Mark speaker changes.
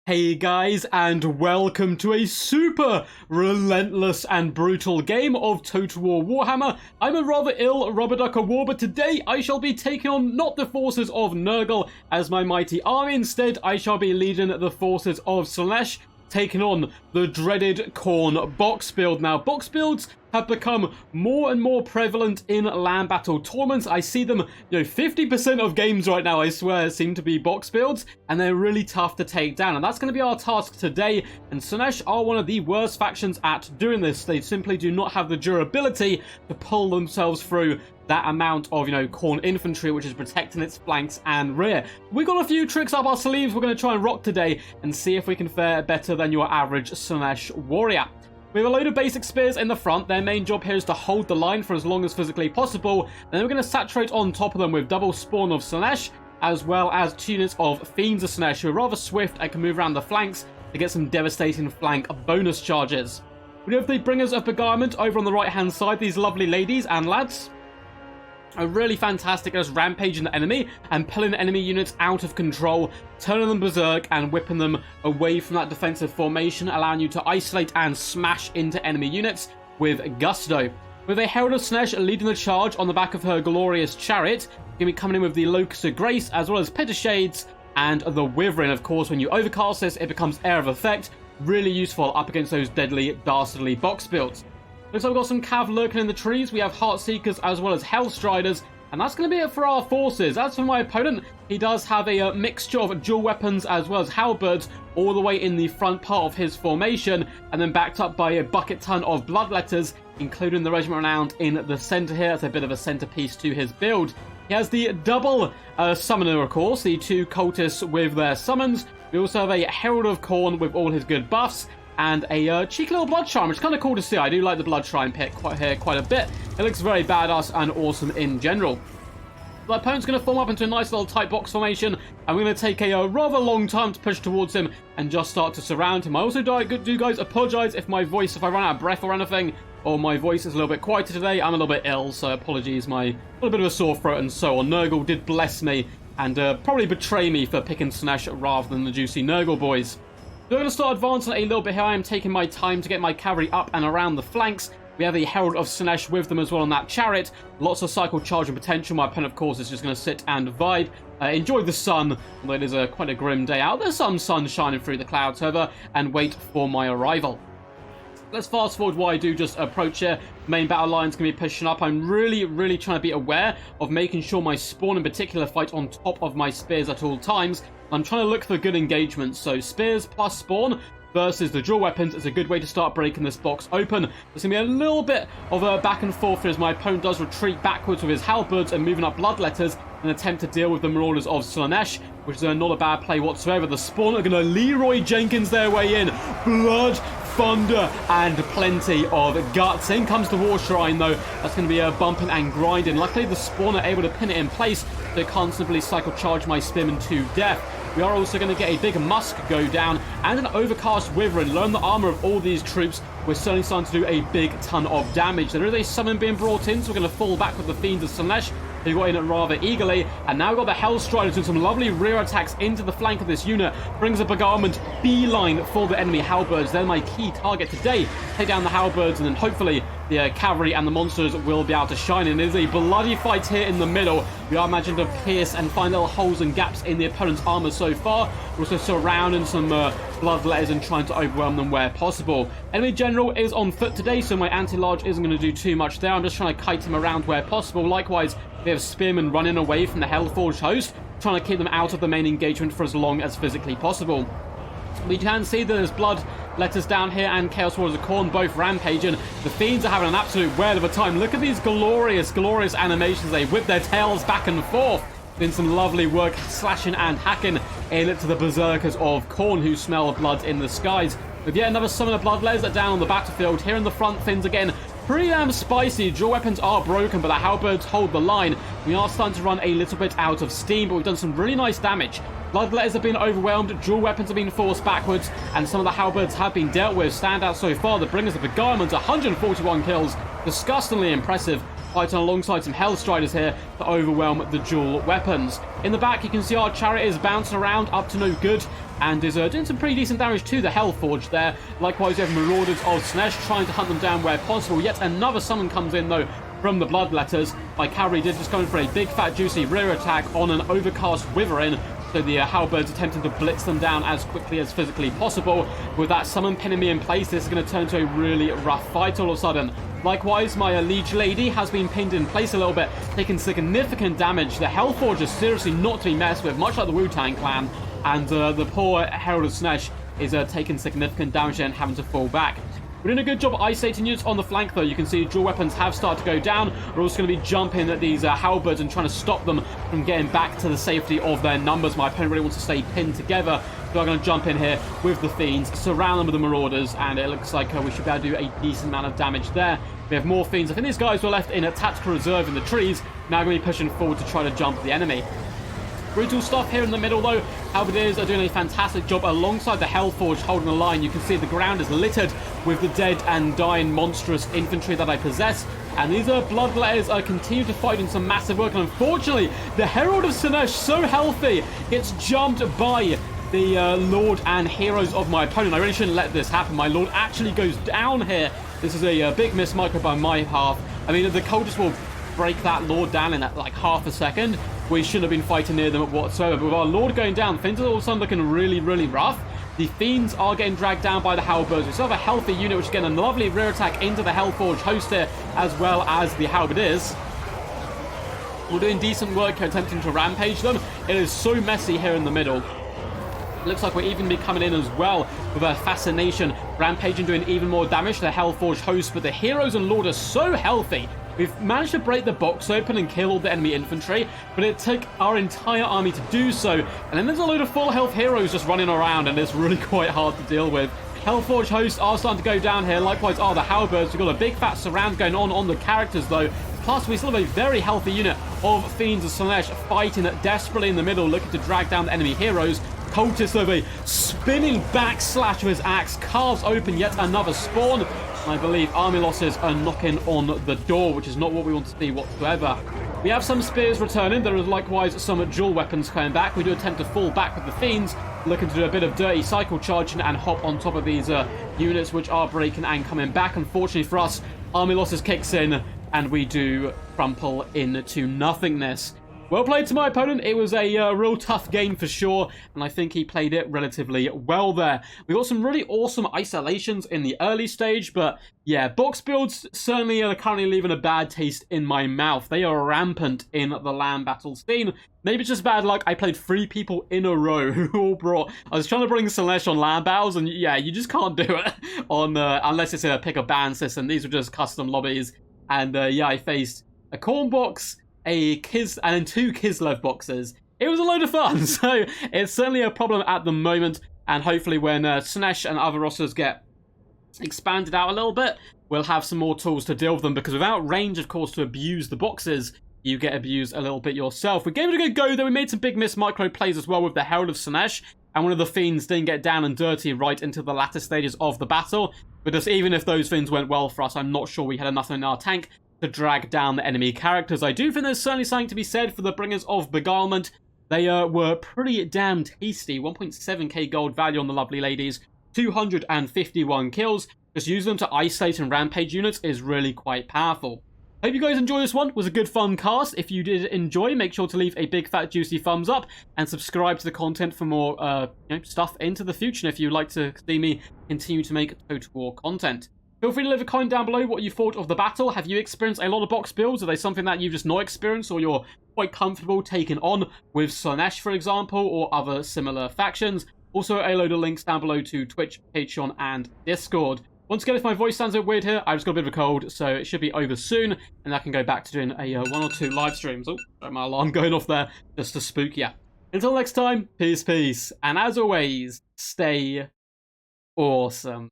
Speaker 1: Hey guys, and welcome to a super relentless and brutal game of Total War Warhammer. I'm a rather ill Rubber War, but today I shall be taking on not the forces of Nurgle as my mighty army. Instead, I shall be leading the forces of Slaanesh, taking on the dreaded Khorne box build. Now, box builds have become more and more prevalent in land battle tournaments. I see them, 50% of games right now, I swear, seem to be box builds, and they're really tough to take down. And that's going to be our task today. And Slaanesh are one of the worst factions at doing this. They simply do not have the durability to pull themselves through that amount of, Khorne infantry, which is protecting its flanks and rear. We've got a few tricks up our sleeves we're going to try and rock today and see if we can fare better than your average Slaanesh warrior. We have a load of basic spears in the front. Their main job here is to hold the line for as long as physically possible. And then we're going to saturate on top of them with double spawn of Slaanesh, as well as 2 units of Fiends of Slaanesh, who are rather swift and can move around the flanks to get some devastating flank bonus charges. We have the Bringers of Beguilement over on the right-hand side, these lovely ladies and lads are really fantastic at rampaging the enemy and pulling enemy units out of control, turning them berserk and whipping them away from that defensive formation, allowing you to isolate and smash into enemy units with gusto. With a Herald of Slaanesh leading the charge on the back of her glorious chariot, you're going to be coming in with the Locust of Grace, as well as Pit of Shades and the Wyvern. Of course, when you overcast this, it becomes Air of Effect, really useful up against those deadly, dastardly box builds. Looks like we've got some cav lurking in the trees. We have Heartseekers as well as Hellstriders. And that's going to be it for our forces. As for my opponent, he does have a mixture of dual weapons as well as halberds all the way in the front part of his formation. And then backed up by a bucket ton of bloodletters, including the Regiment Renowned in the center here. That's a bit of a centerpiece to his build. He has the double summoner, of course, the 2 cultists with their summons. We also have a Herald of Khorne with all his good buffs, and a cheeky little blood shrine, which is kind of cool to see. I do like the blood shrine pick quite a bit. It looks very badass and awesome in general. My opponent's going to form up into a nice little tight box formation, and we're going to take a rather long time to push towards him and just start to surround him. I also do guys apologize if I run out of breath or anything, or my voice is a little bit quieter today. I'm a little bit ill, so apologies. A little bit of a sore throat and so on. Nurgle did bless me and probably betray me for picking Slaanesh rather than the juicy Nurgle boys. We're going to start advancing a little bit here. I am taking my time to get my cavalry up and around the flanks. We have the Herald of Slaanesh with them as well on that chariot. Lots of cycle charging potential. My opponent, of course, is just going to sit and vibe. Enjoy the sun, although it is quite a grim day out. There's some sun shining through the clouds, however, and wait for my arrival. Let's fast forward while I do just approach here. Main battle line's going to be pushing up. I'm really trying to be aware of making sure my spawn in particular fight on top of my spears at all times. I'm trying to look for good engagements, so spears plus spawn versus the dual weapons is a good way to start breaking this box open. There's going to be a little bit of a back and forth here as my opponent does retreat backwards with his halberds and moving up bloodletters in an attempt to deal with the Marauders of Slaanesh, which is not a bad play whatsoever. The spawn are going to Leroy Jenkins their way in. Blood, thunder, and plenty of guts. In comes the War Shrine, though. That's going to be a bumping and grinding. Luckily, the spawn are able to pin it in place, so they can't simply cycle charge my spearmen to death. We are also going to get a big musk go down and an overcast wyvern. Learn the armor of all these troops. We're certainly starting to do a big ton of damage. There is a summon being brought in, so we're going to fall back with the Fiends of Slaanesh, who got in rather eagerly. And now we've got the Hellstriders doing some lovely rear attacks into the flank of this unit. Brings a Beguilement beeline for the enemy halberds. They're my key target today. Take down the halberds, and then hopefully the cavalry and the monsters will be able to shine. And it is a bloody fight here in the middle. We are imagined to pierce and find little holes and gaps in the opponent's armor so far. We're also surrounding some bloodletters and trying to overwhelm them where possible. Enemy general is on foot today, so my anti-large isn't going to do too much there. I'm just trying to kite him around where possible. Likewise, we have spearmen running away from the Hellforged host, trying to keep them out of the main engagement for as long as physically possible. We can see that there's blood letters down here and Chaos Warriors of Khorne both rampaging. The Fiends are having an absolute whale of a time. Look at these glorious animations. They whip their tails back and forth. Doing some lovely work slashing and hacking into the berserkers of Khorne, who smell blood in the skies. With yet another summon of bloodletters down on the battlefield. Here in the front, Fins again. Pretty damn spicy. Dual weapons are broken, but the halberds hold the line. We are starting to run a little bit out of steam, but we've done some really nice damage Bloodletters have been overwhelmed, dual weapons have been forced backwards, and some of the halberds have been dealt with. Standout so far, the Bringers of Beguilement, 141 kills, disgustingly impressive, fighting alongside some Hellstriders here to overwhelm the dual weapons. In the back, you can see our chariot is bouncing around, up to no good, and is doing some pretty decent damage to the Hellforge there. Likewise, you have Marauders of Slaanesh trying to hunt them down where possible. Yet another summon comes in, though, from the Bloodletters. My cavalry did just go in for a big, fat, juicy rear attack on an overcast Wyvern. So the halberds attempting to blitz them down as quickly as physically possible. With that summon pinning me in place, this is going to turn to a really rough fight all of a sudden. Likewise, my Liege Lady has been pinned in place a little bit, taking significant damage. The Hellforge is seriously not to be messed with, much like the Wu-Tang clan. And the poor Herald of Slaanesh is taking significant damage and having to fall back. We're doing a good job isolating units on the flank, though. You can see dual weapons have started to go down. We're also going to be jumping at these halberds and trying to stop them from getting back to the safety of their numbers. My opponent really wants to stay pinned together. So I'm going to jump in here with the Fiends, surround them with the Marauders, and it looks like we should be able to do a decent amount of damage there. We have more Fiends. I think these guys were left in a tactical reserve in the trees. Now going to be pushing forward to try to jump the enemy. Brutal stuff here in the middle, though. Halberdiers are doing a fantastic job alongside the Hellforge holding the line. You can see the ground is littered with the dead and dying monstrous infantry that I possess. And these Bloodletters are continuing to fight in some massive work. And unfortunately, the Herald of Slaanesh, so healthy, gets jumped by the Lord and Heroes of my opponent. I really shouldn't let this happen. My Lord actually goes down here. This is a big miss micro by my half. I mean, the Cultists will break that Lord down in like half a second. We shouldn't have been fighting near them whatsoever. But with our Lord going down, things are all of a sudden looking really, really rough. The Fiends are getting dragged down by the Halberds. We still have a healthy unit, which is getting a lovely rear attack into the Hellforge host here, as well as the Halberdiers. We're doing decent work attempting to rampage them. It is so messy here in the middle. It looks like we're even be coming in as well with a Fascination, rampaging, doing even more damage to the Hellforge host. But the Heroes and Lord are so healthy. We've managed to break the box open and kill all the enemy infantry, but it took our entire army to do so. And then there's a load of full health heroes just running around, and it's really quite hard to deal with. Hellforge hosts are starting to go down here. Likewise are the Halberds. We've got a big fat surround going on the characters, though. Plus, we still have a very healthy unit of Fiends of Slaanesh fighting desperately in the middle, looking to drag down the enemy heroes. Cultist of a spinning backslash of his axe carves open yet another spawn. I believe army losses are knocking on the door, which is not what we want to see whatsoever. We have some spears returning. There is likewise some dual weapons coming back. We do attempt to fall back with the Fiends, looking to do a bit of dirty cycle charging and hop on top of these units, which are breaking and coming back. Unfortunately for us, army losses kicks in, and we do crumple into nothingness. Well played to my opponent. It was a real tough game for sure, and I think he played it relatively well there. We got some really awesome isolations in the early stage, but yeah, box builds certainly are currently leaving a bad taste in my mouth. They are rampant in the land battle scene. Maybe it's just bad luck. I played 3 people in a row who all brought... I was trying to bring Slaanesh on land battles, and yeah, you just can't do it on unless it's a pick a ban system. These were just custom lobbies, and yeah, I faced a Khorne box, a and then 2 Kislev boxes. It was a load of fun, so it's certainly a problem at the moment, and hopefully when Slaanesh and other rosters get expanded out a little bit, we'll have some more tools to deal with them, because without range, of course, to abuse the boxes, you get abused a little bit yourself. We gave it a good go, though. We made some big miss micro plays as well with the Herald of Slaanesh, and one of the Fiends didn't get down and dirty right into the latter stages of the battle. But just even if those Fiends went well for us, I'm not sure we had enough in our tank to drag down the enemy characters. I do think there's certainly something to be said for the Bringers of Beguilement. They were pretty damn tasty. 1.7k gold value on the lovely ladies. 251 kills. Just use them to isolate and rampage units is really quite powerful. Hope you guys enjoy this one. It was a good fun cast. If you did enjoy, make sure to leave a big fat juicy thumbs up and subscribe to the content for more stuff into the future. And if you'd like to see me continue to make Total War content, feel free to leave a comment down below what you thought of the battle. Have you experienced a lot of box builds? Are they something that you've just not experienced, or you're quite comfortable taking on with Slaanesh, for example, or other similar factions? Also, a load of links down below to Twitch, Patreon, and Discord. Once again, if my voice sounds a bit weird here, I've just got a bit of a cold, so it should be over soon, and I can go back to doing a 1 or 2 live streams. Oh, sorry, my alarm going off there, just to spook you. Until next time, peace, and as always, stay awesome.